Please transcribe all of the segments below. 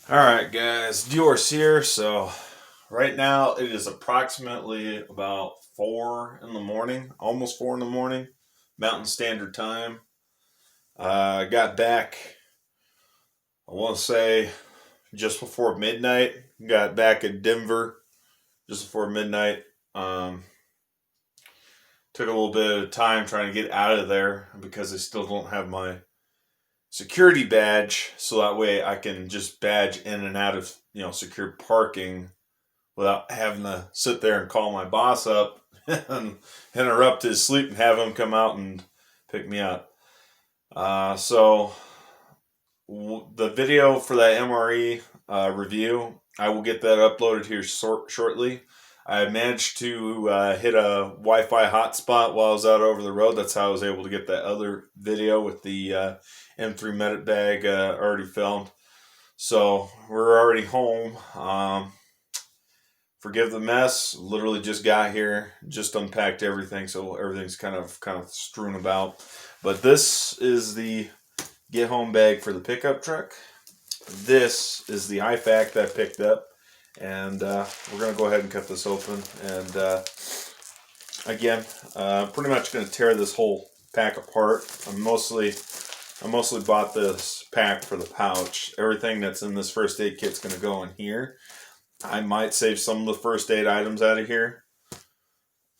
Alright guys, Dior's here. So right now it is approximately about 4 in the morning, almost 4 in the morning, Mountain Standard Time. I got back, I want to say, just before midnight. Got back in Denver just before midnight. Um, Took a little bit of time trying to get out of there because I still don't have my security badge, so that way I can just badge in and out of secure parking without having to sit there and call my boss up and interrupt his sleep and have him come out and pick me up. The video for that MRE review, I will get that uploaded here shortly. I managed to hit a Wi-Fi hotspot while I was out over the road. That's how I was able to get that other video with the M3 Medit bag already filmed. So we're already home. Forgive the mess. Literally just got here, just unpacked everything, so everything's kind of strewn about. But this is the get home bag for the pickup truck. This is the IFAC that I picked up, and we're gonna go ahead and cut this open. And again, pretty much gonna tear this whole pack apart. I mostly bought this pack for the pouch. Everything that's in this first aid kit's gonna go in here. I might save some of the first aid items out of here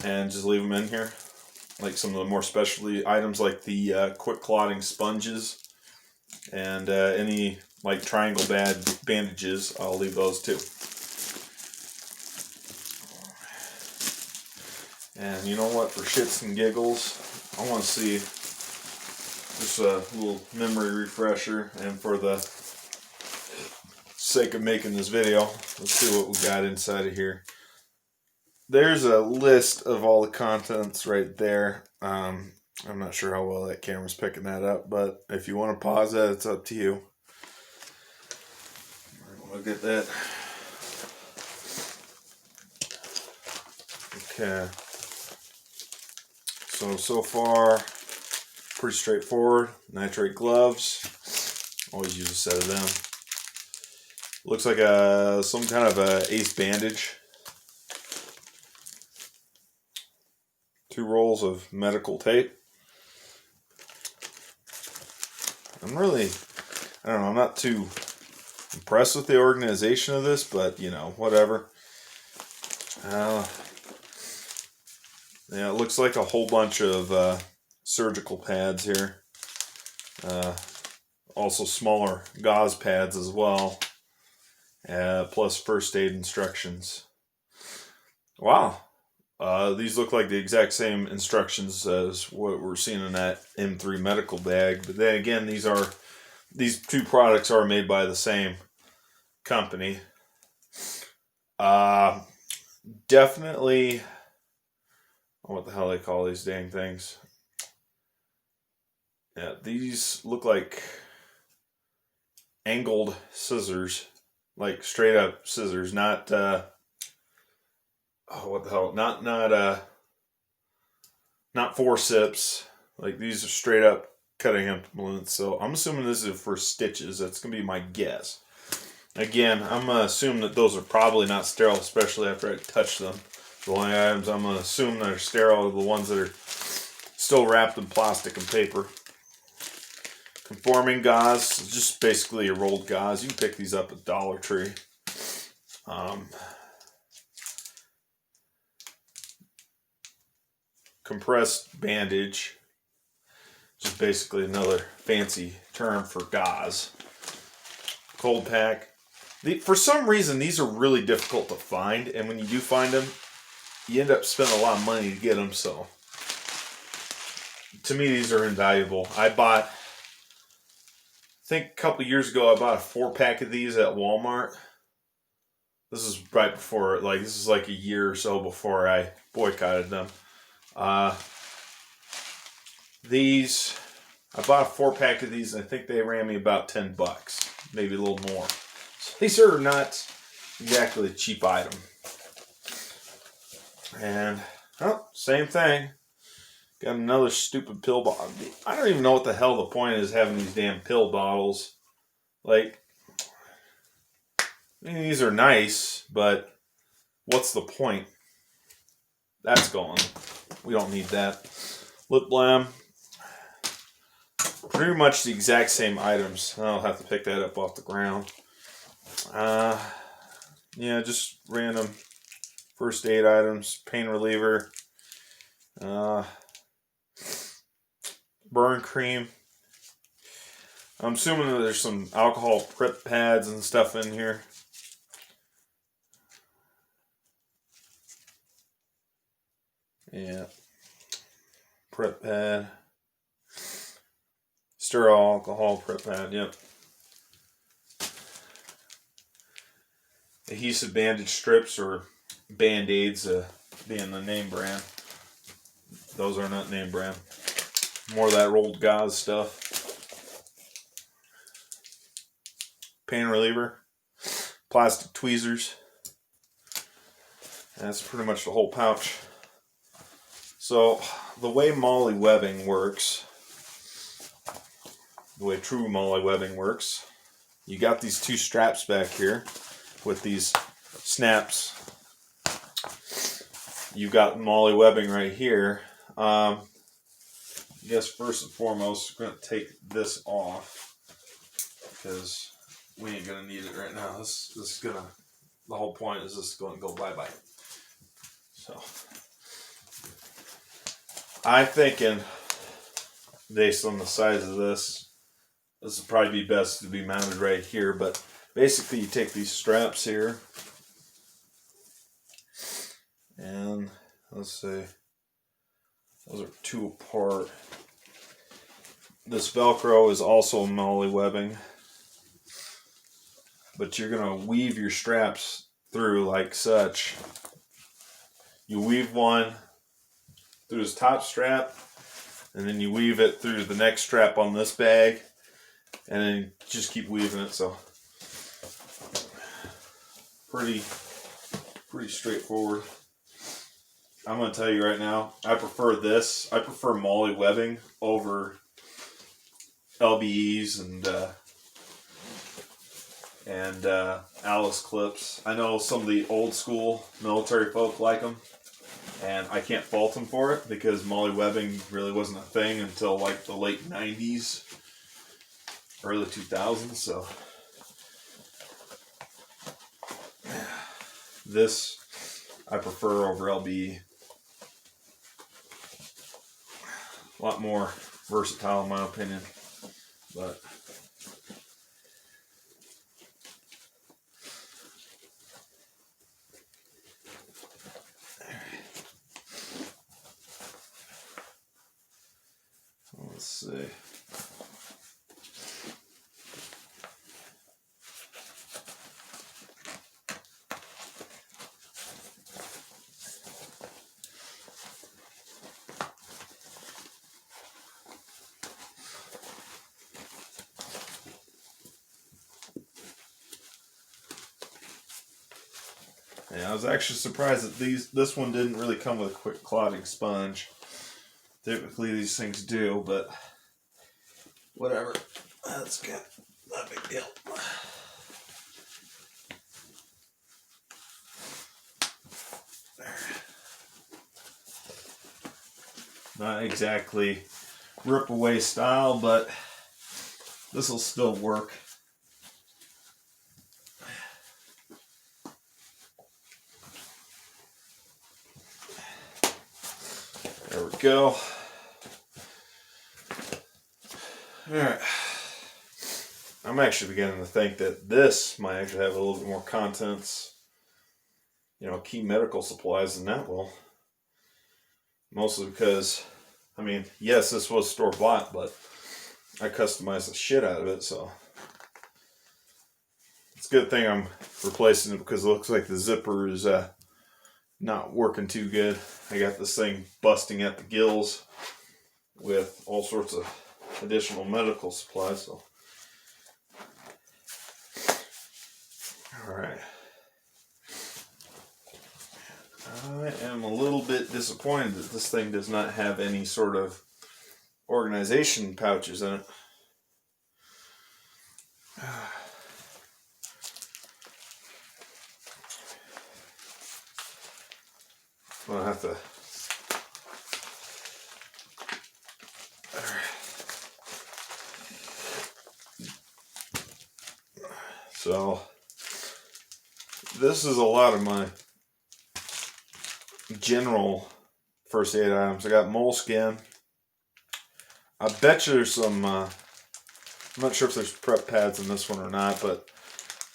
and just leave them in here. Like some of the more specialty items like the quick clotting sponges and any like triangle bandages, I'll leave those too. And you know what, for shits and giggles, I want to see just a little memory refresher, and for the sake of making this video, let's see what we got inside of here. There's a list of all the contents right there. I'm not sure how well that camera's picking that up, but if you want to pause that, it's up to you. Look at that. Okay. So far, pretty straightforward. Nitrate gloves. Always use a set of them. Looks like some kind of a ace bandage. 2 rolls of medical tape. I don't know, I'm not too impressed with the organization of this, but whatever. Yeah, it looks like a whole bunch of surgical pads here. Also smaller gauze pads as well. Plus first aid instructions. Wow. These look like the exact same instructions as what we're seeing in that M3 medical bag. But then again, these 2 products are made by the same company. Definitely, what the hell they call these dang things. Yeah, these look like angled scissors. Like straight up scissors, not what the hell? Not forceps. Like these are straight up cutting implements. So I'm assuming this is for stitches. That's gonna be my guess. Again, I'm gonna assume that those are probably not sterile, especially after I touch them. The only items I'm gonna assume that are sterile are the ones that are still wrapped in plastic and paper. Conforming gauze, just basically a rolled gauze. You can pick these up at Dollar Tree. Compressed bandage, just basically another fancy term for gauze. Cold pack. For some reason, these are really difficult to find, and when you do find them, you end up spending a lot of money to get them. So, to me, these are invaluable. I think a couple years ago, I bought a 4-pack of these at Walmart. This is right before, this is like a year or so before I boycotted them. I bought a 4-pack of these, and I think they ran me about $10, maybe a little more. So these are not exactly a cheap item. And, same thing. Got another stupid pill bottle. I don't even know what the hell the point is having these damn pill bottles. Like, I mean, these are nice, but what's the point? That's gone. We don't need that. Lip balm. Pretty much the exact same items. I'll have to pick that up off the ground. Yeah, just random first aid items. Pain reliever. Burn cream. I'm assuming that there's some alcohol prep pads and stuff in here. Yeah. Prep pad. Sterile alcohol prep pad, yep. Adhesive bandage strips or band-aids, being the name brand. Those are not name brand. More of that rolled gauze stuff. Pain reliever. Plastic tweezers. That's pretty much the whole pouch. So, the way Molle webbing works, the way true Molle webbing works, you got these two straps back here with these snaps. You got Molle webbing right here. I guess first and foremost, we're going to take this off because we ain't going to need it right now. This is going to, the whole point is this is going to go bye-bye. So, I'm thinking, based on the size of this would probably be best to be mounted right here, but basically you take these straps here, and let's say those are two apart. This Velcro is also Molle webbing, but you're going to weave your straps through like such. You weave one through this top strap, and then you weave it through the next strap on this bag, and then just keep weaving it. So pretty straightforward. I'm going to tell you right now, I prefer this. I prefer Molle webbing over LBEs and Alice clips. I know some of the old school military folk like them, and I can't fault them for it because Molle webbing really wasn't a thing until like the late 90s, early 2000s. So this I prefer over LBE. A lot more versatile in my opinion, but let's see. Yeah, I was actually surprised that this one didn't really come with a quick clotting sponge. Typically these things do, but whatever. That's good. Not a big deal. Not exactly rip away style, but this will still work. There we go. Alright. I'm actually beginning to think that this might actually have a little bit more contents, key medical supplies than that will. Mostly because, I mean, yes, this was store-bought, but I customized the shit out of it, so. It's a good thing I'm replacing it because it looks like the zipper is not working too good. I got this thing busting at the gills with all sorts of additional medical supplies, so. Alright. I am a little bit disappointed that this thing does not have any sort of organization pouches in it. I'm gonna have to. So this is a lot of my general first aid items. I got moleskin. I bet you there's some. I'm not sure if there's prep pads in this one or not, but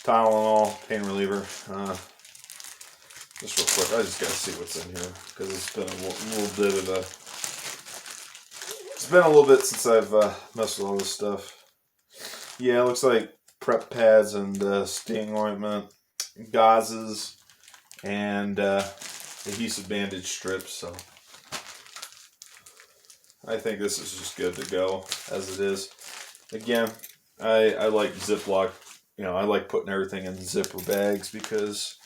Tylenol, pain reliever. Just real quick, I just gotta see what's in here because it's been a little bit of a. It's been a little bit since I've messed with all this stuff. Yeah, it looks like prep pads and sting ointment, gauzes, and adhesive bandage strips. So I think this is just good to go as it is. Again, I like Ziploc. You know, I like putting everything in zipper bags because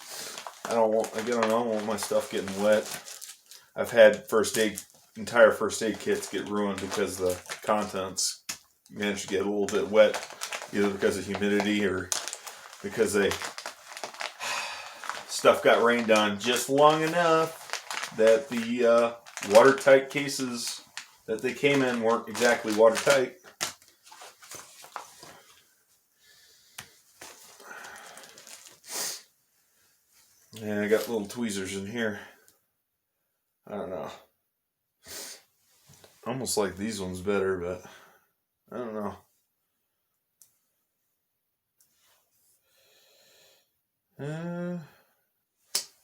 I don't want my stuff getting wet. I've had entire first aid kits get ruined because the contents managed to get a little bit wet, either because of humidity or because stuff got rained on just long enough that the watertight cases that they came in weren't exactly watertight. And I got little tweezers in here. I don't know. Almost like these ones better, but I don't know. I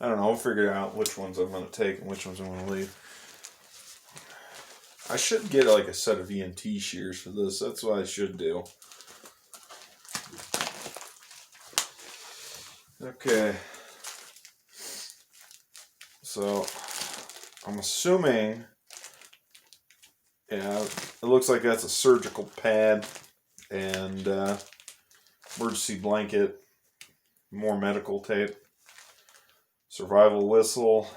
don't know. I'll figure out which ones I'm going to take and which ones I'm going to leave. I should get like a set of ENT shears for this. That's what I should do. Okay. So, I'm assuming, yeah, it looks like that's a surgical pad and emergency blanket, more medical tape, survival whistle,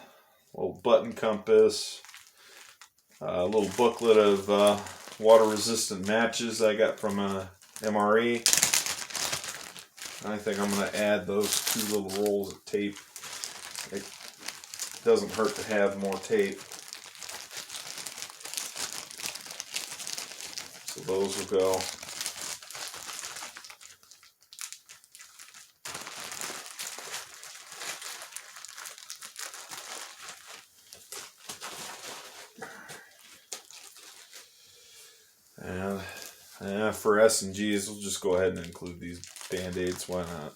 a little button compass, a little booklet of water-resistant matches I got from MRE. I think I'm going to add those 2 little rolls of tape. It doesn't hurt to have more tape. So those will go. And for S&Gs, we'll just go ahead and include these Band-Aids. Why not?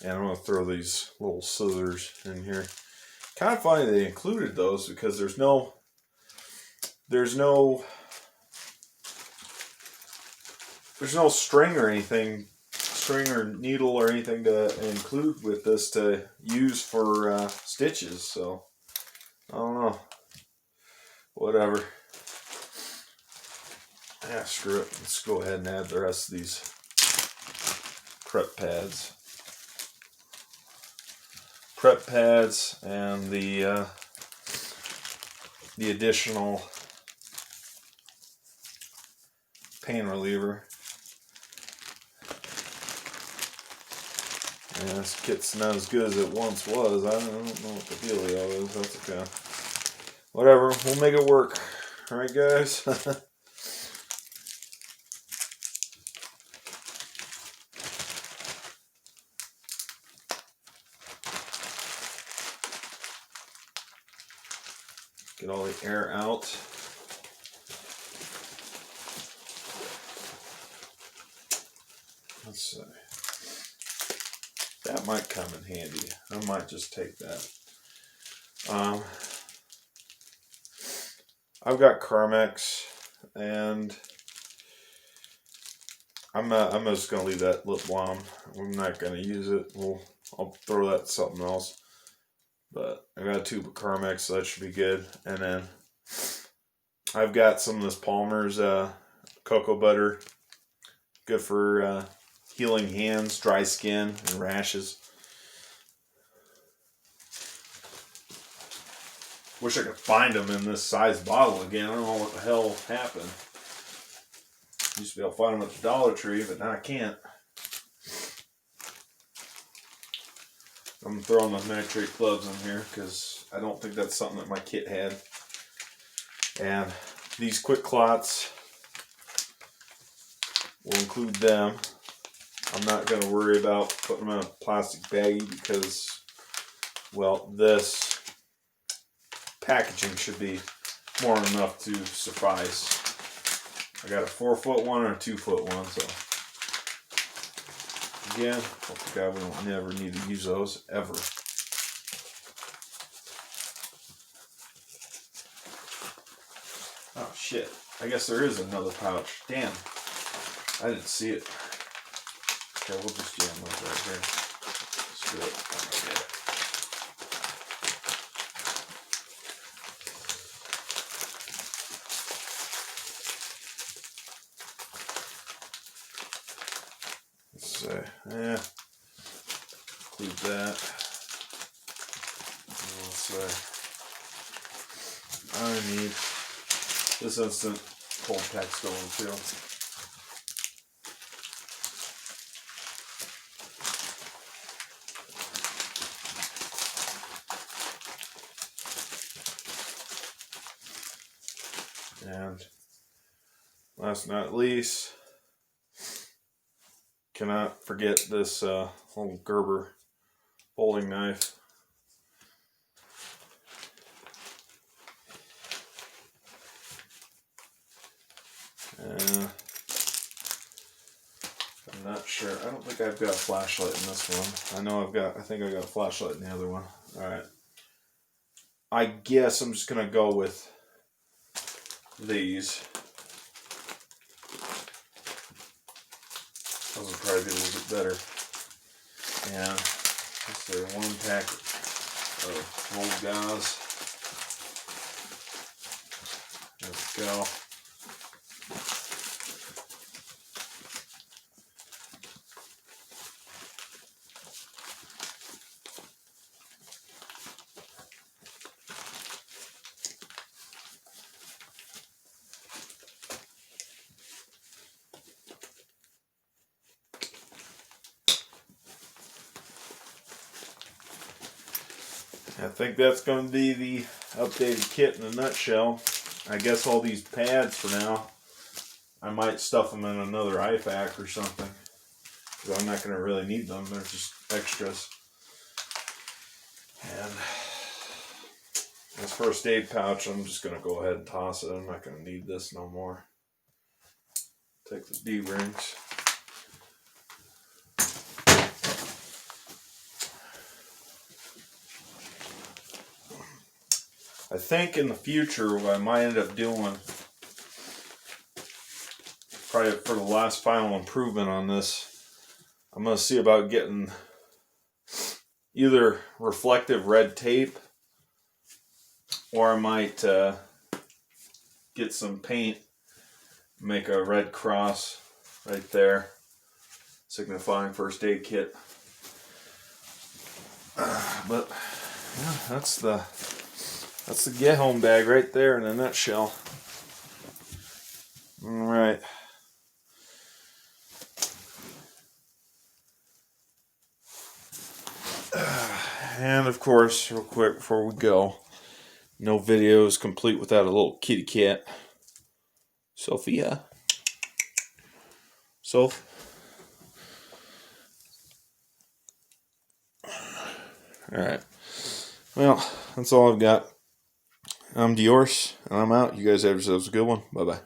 And I'm going to throw these little scissors in here. Kind of funny they included those because there's no string or anything, string or needle or anything to include with this to use for stitches. So I don't know. Whatever. Yeah, screw it. Let's go ahead and add the rest of these prep pads. Prep pads and the additional pain reliever. And this kit's not as good as it once was. I don't know what the dealio is. That's okay. Whatever. We'll make it work. Alright, guys? Get all the air out. Let's see. That might come in handy. I might just take that. I've got Carmex, and I'm just gonna leave that lip balm. I'm not gonna use it. I'll throw that to something else. But I got a tube of Carmex, so that should be good. And then I've got some of this Palmer's cocoa butter. Good for healing hands, dry skin, and rashes. Wish I could find them in this size bottle again. I don't know what the hell happened. Used to be able to find them at the Dollar Tree, but now I can't. I'm throwing the nitrate gloves in here because I don't think that's something that my kit had. And these quick clots, we'll include them. I'm not going to worry about putting them in a plastic baggie because, well, this packaging should be more than enough to suffice. I got a 4-foot one and a 2-foot one, so again, hope to God we don't never need to use those ever. Oh shit! I guess there is another pouch. Damn, I didn't see it. Okay, we'll just jam those right here. Let's do it. Okay. Let's say, include that. Let's say, I need this instant cold pack going too. And last but not least, cannot forget this little Gerber folding knife. I'm not sure. I don't think I've got a flashlight in this one. I think I got a flashlight in the other one. Alright. I guess I'm just going to go with these. Those will probably be a little bit better. And let's say 1 packet of rolled gauze. There we go. I think that's going to be the updated kit in a nutshell. I guess all these pads for now, I might stuff them in another IFAC or something. Because I'm not going to really need them. They're just extras. And this first aid pouch, I'm just going to go ahead and toss it. I'm not going to need this no more. Take the D-rings. I think in the future what I might end up doing, probably for the last final improvement on this, I'm going to see about getting either reflective red tape, or I might get some paint, make a red cross right there, signifying first aid kit. But yeah, that's the get home bag right there in a nutshell. All right. And of course, real quick before we go, no video is complete without a little kitty cat. Sophia. Soph. Alright. Well, that's all I've got. I'm Diorce, and I'm out. You guys have yourselves a good one. Bye-bye.